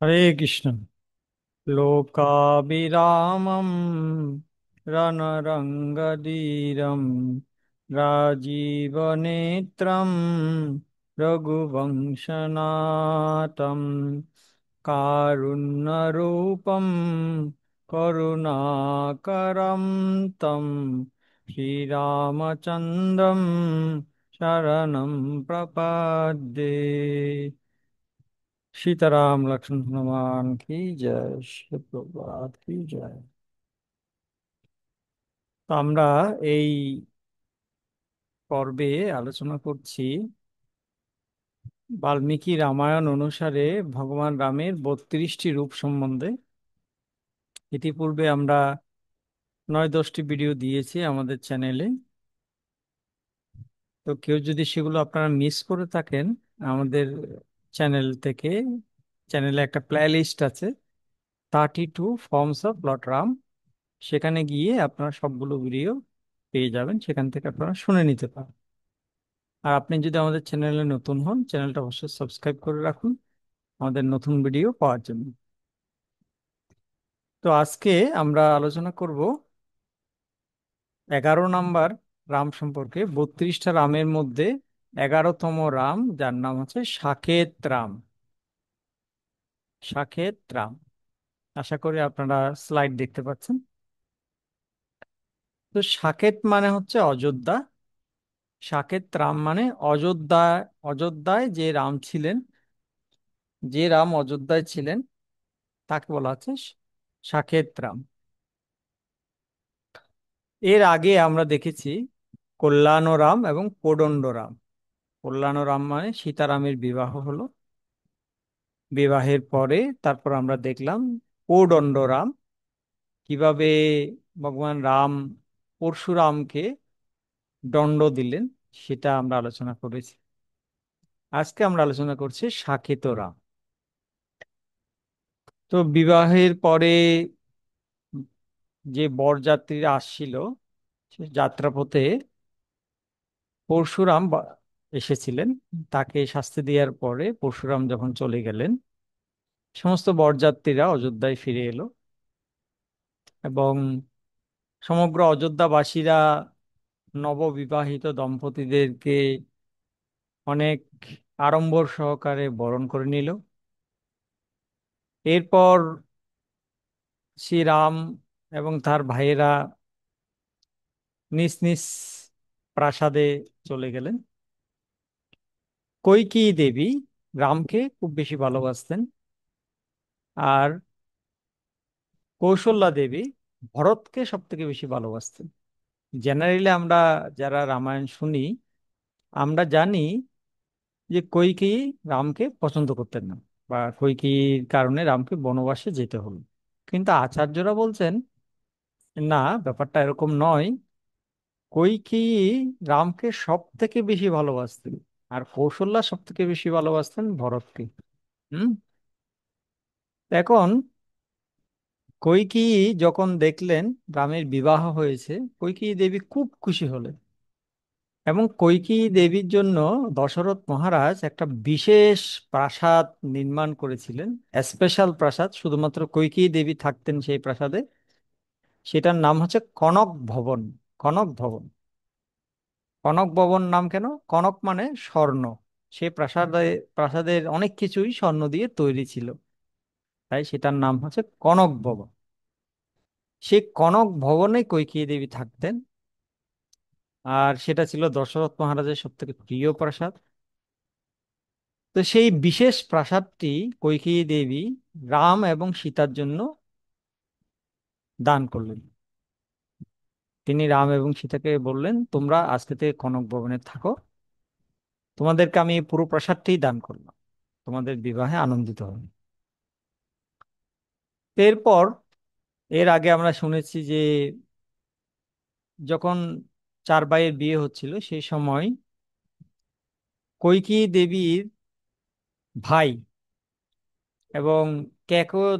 হরে কৃষ্ণ। লোকাবিরামম রণরঙ্গধীরম রাজীবনেত্রম রঘুবংশনাথম কারুণ্যরূপম করুণাকরম তম শ্রীরামচন্দ্রম শরণম প্রপদ্যে। सीताराम लक्ष्मण हनुमान की जय, श्री प्रभुपाद की जय। তো আমরা এই পর্বে আলোচনা করছি বাল্মীকি রামায়ণ অনুসারে ভগবান রামের 32টি রূপ সম্বন্ধে। ইতিপূর্বে আমরা 9-10টি ভিডিও দিয়েছি আমাদের চ্যানেলে। তো কেউ যদি সেগুলো আপনারা মিস করে থাকেন, আমাদের চ্যানেল থেকে চ্যানেলে একটা প্লে লিস্ট আছে, 32 ফর্মস অফ লর্ড রাম। সেখানে গিয়ে আপনারা সবগুলো ভিডিও পেয়ে যাবেন, সেখান থেকে আপনারা শুনে নিতে পারেন। আর আপনি যদি আমাদের চ্যানেলে নতুন হন, চ্যানেলটা অবশ্যই সাবস্ক্রাইব করে রাখুন আমাদের নতুন ভিডিও পাওয়ার জন্য। তো আজকে আমরা আলোচনা করব 11 নাম্বার রাম সম্পর্কে। 32টা রামের মধ্যে 11তম রাম, যার নাম হচ্ছে সাকেত রাম। সাকেত রাম, আশা করি আপনারা স্লাইড দেখতে পাচ্ছেন। তো সাকেত মানে হচ্ছে অযোধ্যা, সাকেত রাম মানে অযোধ্যায়। অযোধ্যায় যে রাম ছিলেন, যে রাম অযোধ্যায় ছিলেন, তাকে বলা হচ্ছে সাকেত রাম। এর আগে আমরা দেখেছি কল্যাণরাম এবং কোদণ্ডরাম। কল্যাণরাম মানে সীতারামের বিবাহ হলো, বিবাহের পরে তারপর আমরা দেখলাম কোদণ্ডরাম, কিভাবে ভগবান রাম পরশুরামকে দণ্ড দিলেন, সেটা আমরা আলোচনা করেছি। আজকে আমরা আলোচনা করছি সাকেত রাম। তো বিবাহের পরে যে বরযাত্রীরা আসছিল, সে যাত্রাপথে পরশুরাম এসেছিলেন। তাকে শাস্তি দেওয়ার পরে পরশুরাম যখন চলে গেলেন, সমস্ত বরযাত্রীরা অযোধ্যায় ফিরে এলো এবং সমগ্র অযোধ্যাবাসীরা নববিবাহিত দম্পতিদেরকে অনেক আড়ম্বর সহকারে বরণ করে নিল। এরপর শ্রীরাম এবং তার ভাইয়েরা নিজ নিজ প্রাসাদে চলে গেলেন। কইকেয়ী দেবী রামকে খুব বেশি ভালোবাসতেন, আর কৌশল্যা দেবী ভরতকে সব থেকে বেশি ভালোবাসতেন। জেনারেলি আমরা যারা রামায়ণ শুনি, আমরা জানি যে কইকেয়ী রামকে পছন্দ করতেন না, বা কইকেয়ীর কারণে রামকে বনবাসে যেতে হলো। কিন্তু আচার্যরা বলছেন না, ব্যাপারটা এরকম নয়। কইকেয়ী রামকে সব থেকে বেশি ভালোবাসতেন, আর কৌশল্যা সব থেকে বেশি ভালোবাসতেন ভরতকে। হুম। এখন কইকেয়ী যখন দেখলেন রামের বিবাহ হয়েছে, কইকেয়ী দেবী খুব খুশি হলেন এবং কইকেয়ী দেবীর জন্য দশরথ মহারাজ একটা বিশেষ প্রাসাদ নির্মাণ করেছিলেন। স্পেশাল প্রাসাদ, শুধুমাত্র কইকেয়ী দেবী থাকতেন সেই প্রাসাদে। সেটার নাম হচ্ছে কনক ভবন। কনক ভবন। কনক ভবন নাম কেন? কনক মানে স্বর্ণ। সেই প্রাসাদের অনেক কিছুই স্বর্ণ দিয়ে তৈরি ছিল, তাই সেটার নাম হচ্ছে কনক ভবন। সেই কনক ভবনে কইকেয়ী দেবী থাকতেন, আর সেটা ছিল দশরথ মহারাজের সব থেকে প্রিয় প্রাসাদ। তো সেই বিশেষ প্রাসাদটি কইকেয়ী দেবী রাম এবং সীতার জন্য দান করলেন। তিনি রাম এবং সীতাকে বললেন, তোমরা আজকে থেকে কনক ভবনে থাকো, তোমাদেরকে আমি এই পুরো প্রাসাদটি দান করলাম, তোমাদের বিবাহে আনন্দিত হবে। এরপর এর আগে আমরা শুনেছি যে যখন চার ভাইয়ের বিয়ে হচ্ছিল, সেই সময় কইকেয়ী দেবীর ভাই এবং কেকয়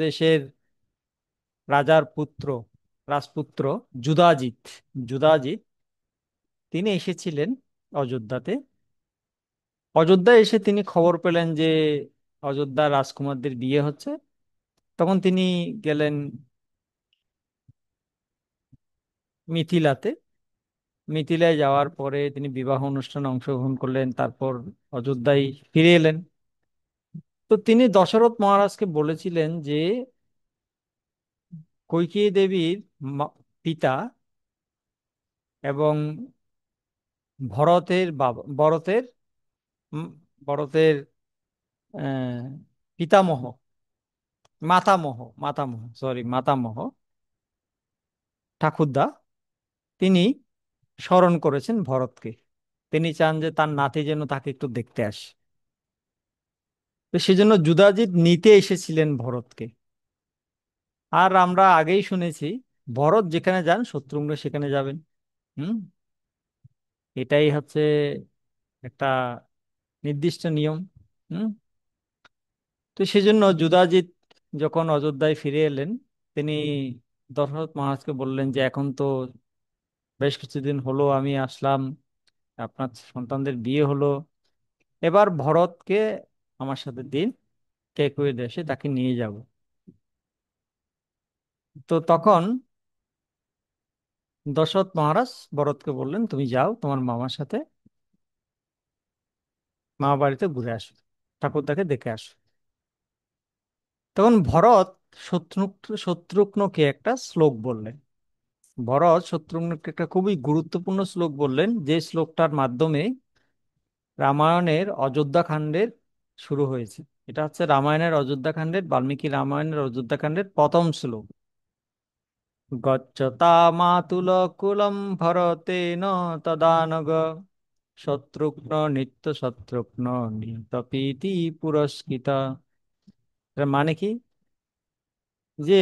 দেশের রাজার পুত্র, রাজপুত্র যুধাজিৎ, যুধাজিৎ তিনি এসেছিলেন অযোধ্যাতে। অযোধ্যায় এসে তিনি খবর পেলেন যে অযোধ্যার রাজকুমারদের বিয়ে হচ্ছে, তখন তিনি গেলেন মিথিলাতে। মিথিলায় যাওয়ার পরে তিনি বিবাহ অনুষ্ঠানে অংশগ্রহণ করলেন, তারপর অযোধ্যায় ফিরে এলেন। তো তিনি দশরথ মহারাজকে বলেছিলেন যে কৈকেয়ী দেবীর পিতা এবং উম, ভরতের আহ, পিতামহ, মাতামহ ঠাকুরদা, তিনি স্মরণ করেছেন ভরতকে। তিনি চান যে তার নাতি যেন তাকে একটু দেখতে আসে। তো সেজন্য যুধাজিৎ নিতে এসেছিলেন ভরতকে। আর আমরা আগেই শুনেছি, ভরত যেখানে যান শত্রুঘ্ন সেখানে যাবেন। হুম। এটাই হচ্ছে একটা নির্দিষ্ট নিয়ম। হুম। তো সেজন্য যুধাজিৎ যখন অযোধ্যায় ফিরে এলেন, তিনি দশরথ মহারাজকে বললেন যে এখন তো বেশ কিছুদিন হলো আমি আসলাম, আপনার সন্তানদের বিয়ে হলো, এবার ভরতকে আমার সাথে দিন, কেকই দেশে তাকে নিয়ে যাব। তো তখন দশরথ মহারাজ ভরতকে বললেন তুমি যাও তোমার মামার সাথে মামা বাড়িতে ঘুরে আসো, ঠাকুরদাকে দেখে আসো। তখন ভরত শত্রুঘ্নকে একটা শ্লোক বললেন। ভরত শত্রুঘ্নকে একটা খুবই গুরুত্বপূর্ণ শ্লোক বললেন, যে শ্লোকটার মাধ্যমে রামায়ণের অযোধ্যা কাণ্ডের শুরু হয়েছে। এটা হচ্ছে বাল্মীকি রামায়ণের অযোধ্যা কাণ্ডের প্রথম শ্লোক। গচ্ছতা মাতুল কুলম ভরতেন তদানগ শত্রুঘ্ন নিত্য শত্রুঘ্ন নিহত প্রীতি পুরস্কৃত। এর মানে কি? যে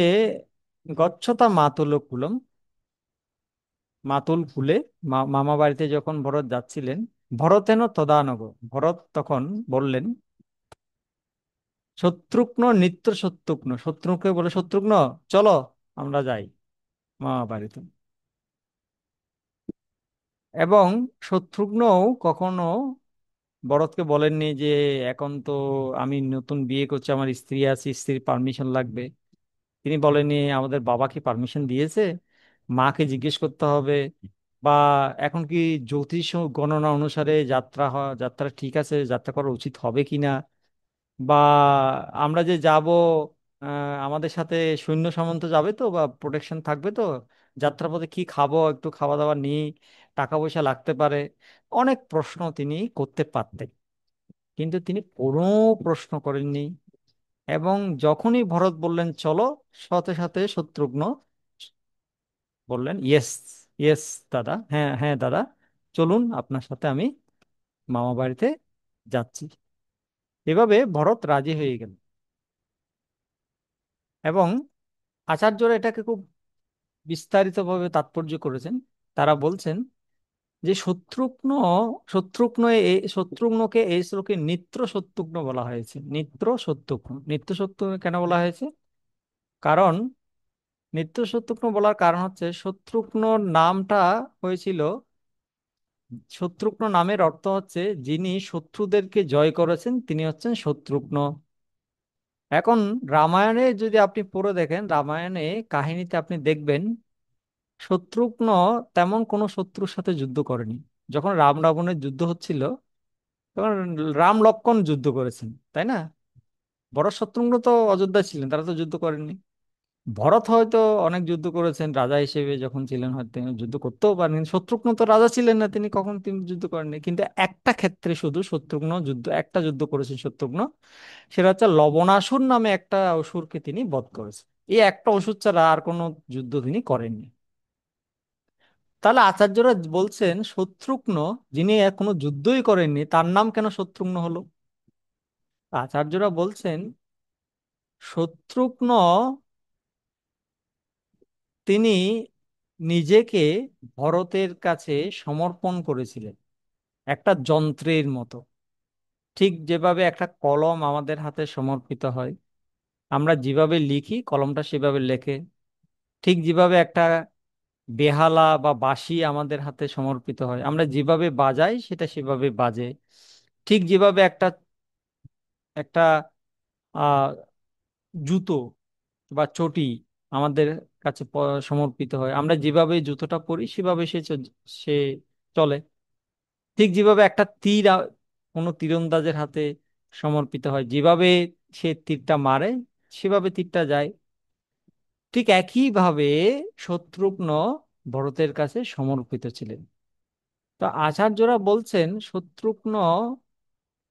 গচ্ছতা মাতুল কুলম, মাতুল কুলে, মামা বাড়িতে যখন ভরত যাচ্ছিলেন, ভরতেন তদানগ, ভরত তখন বললেন শত্রুঘ্ন নিত্য শত্রুঘ্ন, শত্রুকে বলে শত্রুঘ্ন চলো আমরা যাই মামা বাড়িতে। এবং শত্রুঘ্নও কখনো ভরতকে বলেননি যে এখন তো আমি নতুন বিয়ে করছি, আমার স্ত্রী আছে, স্ত্রীর পারমিশন লাগবে। তিনি বলেননি আমাদের বাবা কি পারমিশন দিয়েছে, মাকে জিজ্ঞেস করতে হবে, বা এখন কি জ্যোতিষ গণনা অনুসারে যাত্রা ঠিক আছে, যাত্রা করা উচিত হবে কিনা, বা আমরা যে যাব আমাদের সাথে সৈন্য সামন্ত যাবে তো, বা প্রোটেকশন থাকবে তো, যাত্রাপথে কি খাবো, একটু খাওয়া দাওয়া নিই, টাকা পয়সা লাগতে পারে। অনেক প্রশ্ন তিনি করতে পারতেন, কিন্তু তিনি কোনো প্রশ্ন করেননি। এবং যখনই ভরত বললেন চলো, সাথে সাথে শত্রুঘ্ন বললেন ইয়েস, ইয়েস দাদা, হ্যাঁ হ্যাঁ দাদা, চলুন আপনার সাথে আমি মামা বাড়িতে যাচ্ছি। এভাবে ভরত রাজি হয়ে গেল। এবং আচার্যরা এটাকে খুব বিস্তারিতভাবে তাৎপর্য করেছেন। তারা বলছেন যে শত্রুঘ্নকে এই শ্লোকে নিত্য শত্রুঘ্ন বলা হয়েছে। নিত্য শত্রুঘ্ন কেন বলা হয়েছে? কারণ নিত্য শত্রুঘ্ন বলার কারণ হচ্ছে শত্রুঘ্নর নামটা হয়েছিল, শত্রুঘ্ন নামের অর্থ হচ্ছে যিনি শত্রুদেরকে জয় করেছেন তিনি হচ্ছেন শত্রুঘ্ন। এখন রামায়ণে যদি আপনি পড়ে দেখেন, রামায়ণে কাহিনীতে আপনি দেখবেন শত্রুঘ্ন তেমন কোনো শত্রুর সাথে যুদ্ধ করেনি। যখন রাম রাবণের যুদ্ধ হচ্ছিল তখন রাম লক্ষ্মণ যুদ্ধ করেছেন, তাই না? বড় শত্রুঘ্ন তো অযোধ্যায় ছিলেন, তারা তো যুদ্ধ করেননি। ভরত হয়তো অনেক যুদ্ধ করেছেন, রাজা হিসেবে যখন ছিলেন হয়তো তিনি যুদ্ধ করতেও পারেন, কিন্তু শত্রুঘ্ন তো রাজা ছিলেন না, তিনি যুদ্ধ করেননি। কিন্তু একটা ক্ষেত্রে শুধু একটা যুদ্ধ করেছেন শত্রুঘ্ন, সেটা হচ্ছে লবণাসুর নামে একটা অসুরকে তিনি বধ করেছেন। এই একটা অসুর ছাড়া আর কোনো যুদ্ধ তিনি করেননি। তাহলে আচার্যরা বলছেন শত্রুঘ্ন, যিনি কোনো যুদ্ধই করেননি, তার নাম কেন শত্রুঘ্ন হলো? আচার্যরা বলছেন শত্রুঘ্ন তিনি নিজেকে ভরতের কাছে সমর্পণ করেছিলেন একটা যন্ত্রের মতো। ঠিক যেভাবে একটা কলম আমাদের হাতে সমর্পিত হয়, আমরা যেভাবে লিখি কলমটা সেভাবে লেখে। ঠিক যেভাবে একটা বেহালা বা বাঁশি আমাদের হাতে সমর্পিত হয়, আমরা যেভাবে বাজাই সেটা সেভাবে বাজে। ঠিক যেভাবে একটা একটা আহ জুতো বা চটি আমাদের কাছে সমর্পিত হয়, আমরা যেভাবে জুতোটা পরি সেভাবে সে চলে। ঠিক যেভাবে একটা তীর কোনো তীরন্দাজের হাতে সমর্পিত হয়, যেভাবে সে তীরটা মারে সেভাবে তীরটা যায়, ঠিক একইভাবে শত্রুঘ্ন ভরতের কাছে সমর্পিত ছিলেন। তো আচার্যরা বলছেন শত্রুঘ্ন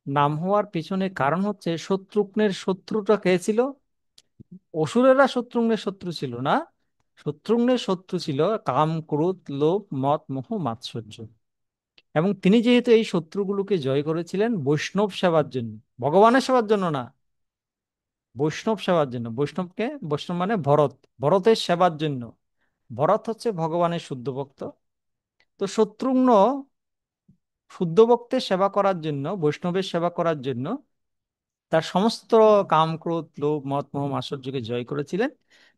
নাম হওয়ার পিছনে কারণ হচ্ছে শত্রুঘ্নের শত্রুটা কে ছিল? অসুরেরা শত্রুঘ্নের শত্রু ছিল না, শত্রুঘ্নের শত্রু ছিল কাম, ক্রোধ, লোভ, মদ, মোহ, মাৎসর্য। এবং তিনি যেহেতু এই শত্রুগুলোকে জয় করেছিলেন বৈষ্ণব সেবার জন্য, ভগবানের সেবার জন্য না, বৈষ্ণব সেবার জন্য। বৈষ্ণব মানে ভরত, ভরতের সেবার জন্য। ভরত হচ্ছে ভগবানের শুদ্ধ ভক্ত। তো শত্রুঘ্ন শুদ্ধ ভক্তের সেবা করার জন্য, বৈষ্ণবের সেবা করার জন্য তার সমস্ত কাম, ক্রোধ, লোভ, মদ, মোহ, মাৎসর্যকে জয় করেছিলেন।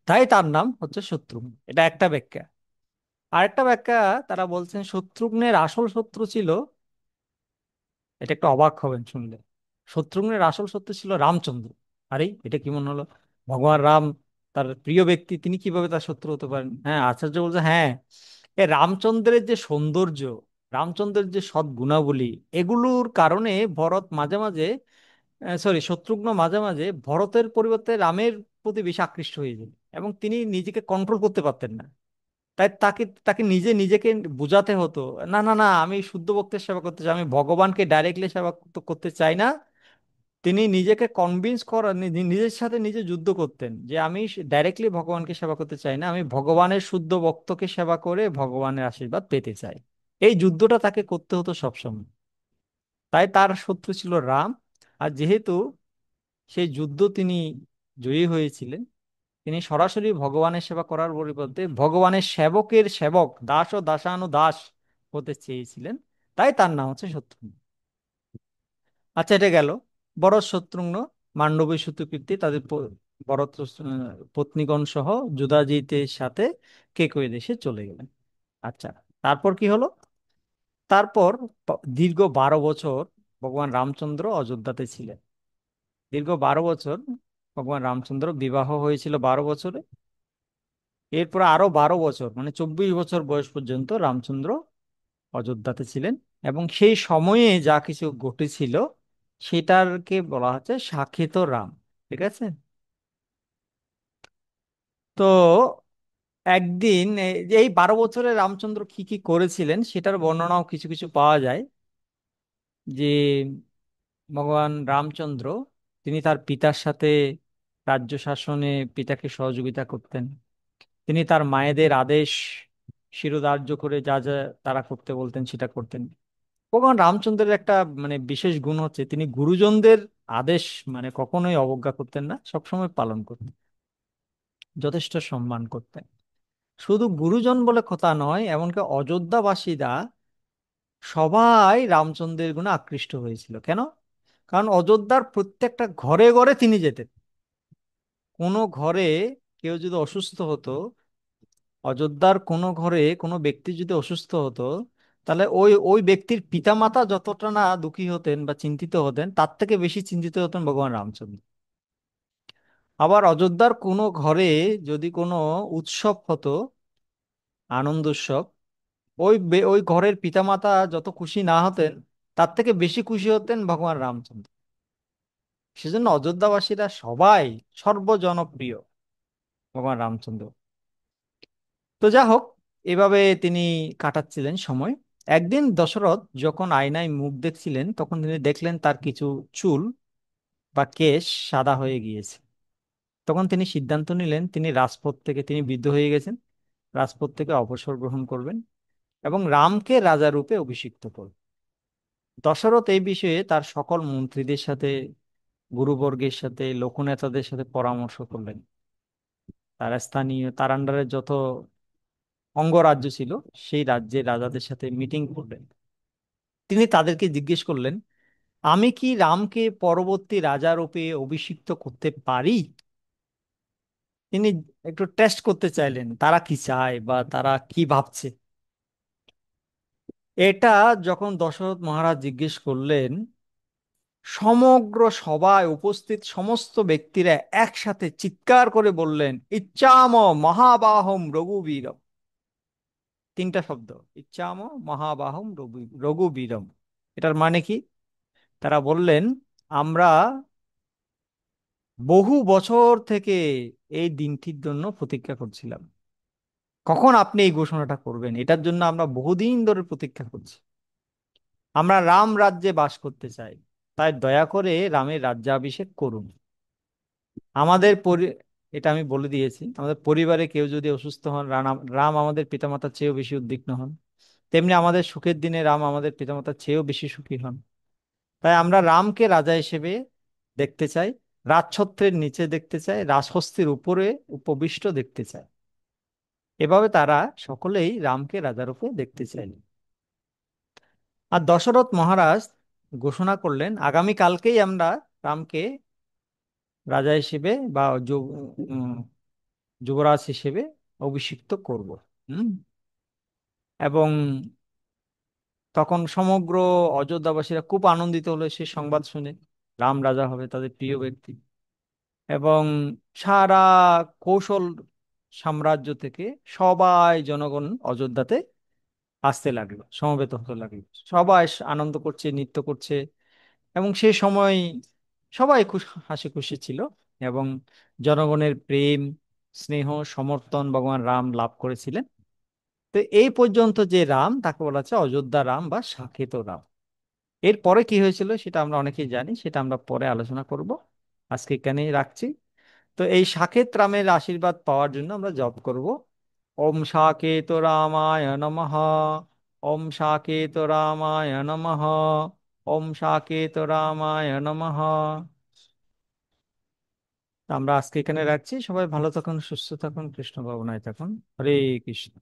তাই তার নাম হচ্ছে শত্রুঘ্ন। এটা একটা ব্যাখ্যা। আরেকটা ব্যাখ্যা, তারা বলছেন শত্রুঘ্নের আসল শত্রু ছিল, এটা একটু অবাক হবেন শুনলে, শত্রুঘ্নের আসল শত্রু ছিল রামচন্দ্র। আরে এটা কি মনে হলো, ভগবান রাম তার প্রিয় ব্যক্তি, তিনি কিভাবে তার শত্রু হতে পারেন? হ্যাঁ, আচার্য বলছে হ্যাঁ, এ রামচন্দ্রের যে সৌন্দর্য, রামচন্দ্রের যে সৎ গুণাবলী, এগুলোর কারণে ভরত মাঝে মাঝে, শত্রুঘ্ন মাঝে মাঝে ভরতের পরিবর্তে রামের প্রতি বেশি আকৃষ্ট হয়ে যায়, এবং তিনি নিজেকে কন্ট্রোল করতে পারতেন না। তাই তাকে তাকে নিজেকে বোঝাতে হতো, না না না, আমি শুদ্ধ ভক্তের সেবা করতে চাই, আমি ভগবানকে ডাইরেক্টলি সেবা করতে চাই না। তিনি নিজেকে কনভিন্স করা, নিজের সাথে নিজে যুদ্ধ করতেন যে আমি ডাইরেক্টলি ভগবানকে সেবা করতে চাই না, আমি ভগবানের শুদ্ধ ভক্তকে সেবা করে ভগবানের আশীর্বাদ পেতে চাই। এই যুদ্ধটা তাকে করতে হতো সবসময়। তাই তার শত্রু ছিল রাম। আর যেহেতু সেই যুদ্ধ তিনি জয়ী হয়েছিলেন, তিনি সরাসরি ভগবানের সেবা করার পরিবর্তে ভগবানের সেবকের সেবক, দাস ও দাসানু দাস হতে চেয়েছিলেন। তাই তার নাম হচ্ছে শত্রুঘ্ন। আচ্ছা, এটা গেল ভরত শত্রুঘ্ন মান্ডবী সুতকীর্তি তাদের ভরত পত্নীগণ সহ যুধাজিতের সাথে কেকই দেশে চলে গেলেন। আচ্ছা, তারপর কি হলো? তারপর দীর্ঘ 12 বছর ভগবান রামচন্দ্র অযোধ্যাতে ছিলেন। দীর্ঘ 12 বছর ভগবান রামচন্দ্র বিবাহ হয়েছিল 12 বছরে। এরপর আরো 12 বছর মানে 24 বছর বয়স পর্যন্ত রামচন্দ্র অযোধ্যাতে ছিলেন। এবং সেই সময়ে যা কিছু ঘটেছিল সেটাকে বলা হচ্ছে সাকেত রাম। ঠিক আছে। তো একদিন এই 12 বছরে রামচন্দ্র কি কি করেছিলেন সেটার বর্ণনাও কিছু কিছু পাওয়া যায়। যে ভগবান রামচন্দ্র তিনি তার পিতার সাথে রাজ্য শাসনে পিতাকে সহযোগিতা করতেন। তিনি তার মায়েদের আদেশ শিরোধার্য করে যা যা তারা করতে বলতেন সেটা করতেন। ভগবান রামচন্দ্রের একটা মানে বিশেষ গুণ হচ্ছে তিনি গুরুজনদের আদেশ মানে কখনোই অবজ্ঞা করতেন না, সবসময় পালন করতেন, যথেষ্ট সম্মান করতেন। শুধু গুরুজন বলে কথা নয়, এমনকি অযোধ্যাবাসীরা সবাই রামচন্দ্রের গুণে আকৃষ্ট হয়েছিল। কেন? কারণ অযোধ্যার প্রত্যেকটা ঘরে ঘরে তিনি যেতেন। কোনো ঘরে কেউ যদি অসুস্থ হতো, অযোধ্যার কোনো ঘরে কোনো ব্যক্তি যদি অসুস্থ হতো, তাহলে ওই ওই ব্যক্তির পিতামাতা যতটা না দুঃখী হতেন বা চিন্তিত হতেন, তার থেকে বেশি চিন্তিত হতেন ভগবান রামচন্দ্র। আবার অযোধ্যার কোনো ঘরে যদি কোনো উৎসব হতো, আনন্দ উৎসব, ওই ঘরের পিতামাতা যত খুশি না হতেন, তার থেকে বেশি খুশি হতেন ভগবান রামচন্দ্র। সেজন্য অযোধ্যাবাসীরা সবাই সর্বজনপ্রিয় ভগবান রামচন্দ্র। তো যা হোক, এভাবে তিনি কাটাচ্ছিলেন সময়। একদিন দশরথ যখন আয়নায় মুখ দেখছিলেন, তখন তিনি দেখলেন তার কিছু চুল বা কেশ সাদা হয়ে গিয়েছে। তখন তিনি সিদ্ধান্ত নিলেন তিনি রাজপদ থেকে, তিনি বৃদ্ধ হয়ে গেছেন, রাজপদ থেকে অবসর গ্রহণ করবেন এবং রামকে রাজা রূপে অভিষিক্ত করবেন। দশরথ এই বিষয়ে তার সকল মন্ত্রীদের সাথে, গুরুবর্গের সাথে, লোকনেতাদের সাথে পরামর্শ করলেন। তার স্থানীয়, তার আন্ডারে যত অঙ্গরাজ্য ছিল সেই রাজ্যের রাজাদের সাথে মিটিং করলেন। তিনি তাদেরকে জিজ্ঞেস করলেন, আমি কি রামকে পরবর্তী রাজা রূপে অভিষিক্ত করতে পারি? তিনি একটু টেস্ট করতে চাইলেন তারা কি চায় বা তারা কি ভাবছে। এটা যখন দশরথ মহারাজ জিজ্ঞেস করলেন, সমগ্র সভায় উপস্থিত সমস্ত ব্যক্তিরা একসাথে চিৎকার করে বললেন, ইচ্ছাম মহাবাহম রঘুবীরম। তিনটা শব্দ, ইচ্ছাম মহাবাহম রঘুবীরম। এটার মানে কি? তারা বললেন, আমরা বহু বছর থেকে এই দিনটির জন্য প্রতীক্ষা করছিলাম। কখন আপনি এই ঘোষণাটা করবেন, এটার জন্য আমরা বহুদিন ধরে প্রতীক্ষা করছি। আমরা রাম রাজ্যে বাস করতে চাই, তাই দয়া করে রামের রাজ্যাভিষেক করুন। আমাদের এটা আমি বলে দিয়েছি, আমাদের পরিবারে কেউ যদি অসুস্থ হন, রাম রাম আমাদের পিতামাতার চেয়েও বেশি উদ্বিগ্ন হন। তেমনি আমাদের সুখের দিনে রাম আমাদের পিতামাতার চেয়েও বেশি সুখী হন। তাই আমরা রামকে রাজা হিসেবে দেখতে চাই, রাজছত্রের নিচে দেখতে চাই, রাজহস্তির উপরে উপবিষ্ট দেখতে চাই। এভাবে তারা সকলেই রামকে রাজারূপে দেখতে চাইলেন। আর দশরথ মহারাজ ঘোষণা করলেন, আগামী কালকেই আমরা রামকে রাজা হিসেবে বা উম, যুবরাজ হিসেবে অভিষিক্ত করব। হুম। এবং তখন সমগ্র অযোধ্যাবাসীরা খুব আনন্দিত হলো সে সংবাদ শুনে, রাম রাজা হবে, তাদের প্রিয় ব্যক্তি। এবং সারা কৌশল সাম্রাজ্য থেকে সবাই জনগণ অযোধ্যাতে আসতে লাগলো, সমবেত হতে লাগলো। সবাই আনন্দ করছে, নৃত্য করছে। এবং সেই সময় সবাই হাসি খুশি ছিল। এবং জনগণের প্রেম, স্নেহ, সমর্থন ভগবান রাম লাভ করেছিলেন। তো এই পর্যন্ত যে রাম, তাকে বলা হচ্ছে অযোধ্যা রাম বা সাকেত রাম। এরপরে কি হয়েছিল সেটা আমরা অনেকেই জানি, সেটা আমরা পরে আলোচনা করব। আজকে এখানেই রাখছি। তো এই সাকেত রামের আশীর্বাদ পাওয়ার জন্য আমরা জপ করব, ওম সাকেত রামায় নমঃ, ওম সাকেত রামায় নমঃ, ওম সাকেত রামায় নমঃ। আমরা আজকে এখানে রাখছি। সবাই ভালো থাকুন, সুস্থ থাকুন, কৃষ্ণ ভাবনায় থাকুন। হরে কৃষ্ণ।